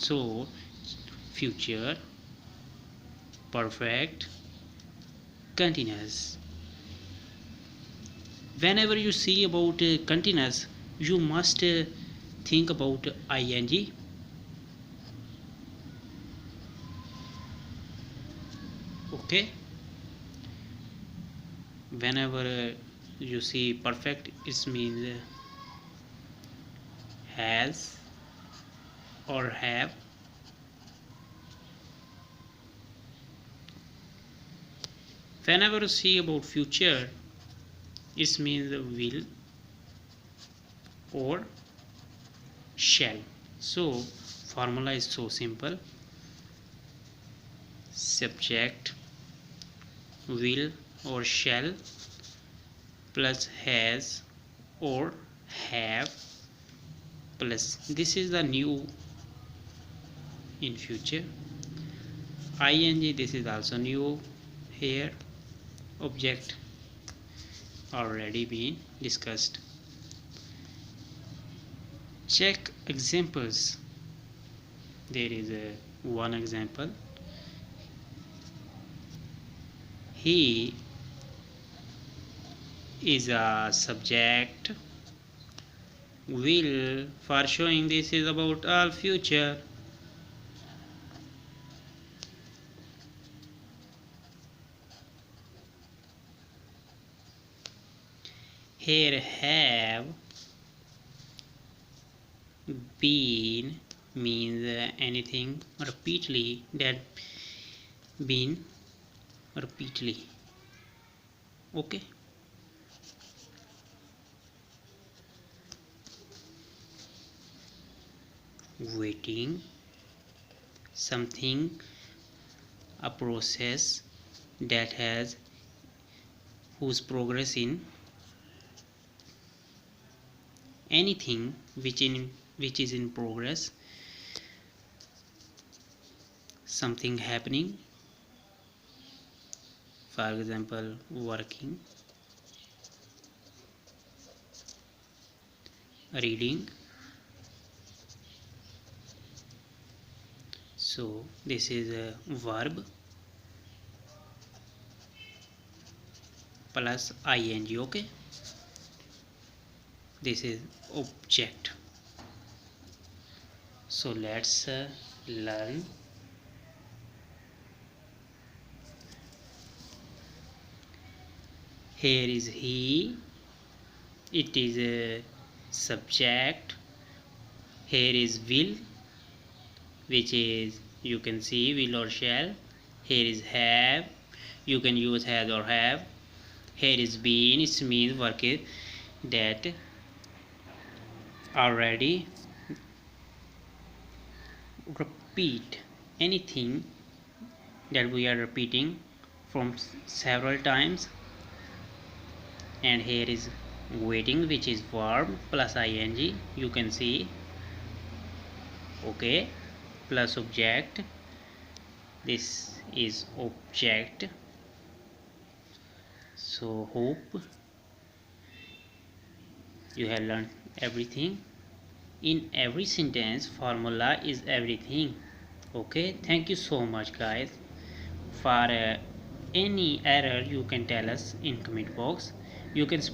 So future, perfect, continuous. Whenever you see about continuous, you must think about ing. Okay, whenever you see perfect, it means has or have. Whenever you see about future, it means will or shall. So formula is so simple: subject will or shall plus has or have plus this is the new in future ing. This is also new here. Object already been discussed. Check examples. There is a one example. He is a subject. Will, for showing this is about all future. Here have been means anything repeatedly that been repeatedly. Okay, waiting, something, a process that has whose progress in anything which is in progress, something happening, for example working, reading. So this is a verb plus ing. Okay, this is object. So let's learn. Here is he, it is a subject. Here is will, which is you can see will or shall. Here is have, you can use has or have. Here is been, it means work that already repeat, anything that we are repeating from several times. And here is waiting, which is verb plus ing, you can see. Okay, plus object, this is object. So hope you have learned everything. In every sentence formula is everything. Okay, thank you so much guys. For any error you can tell us in comment box. You can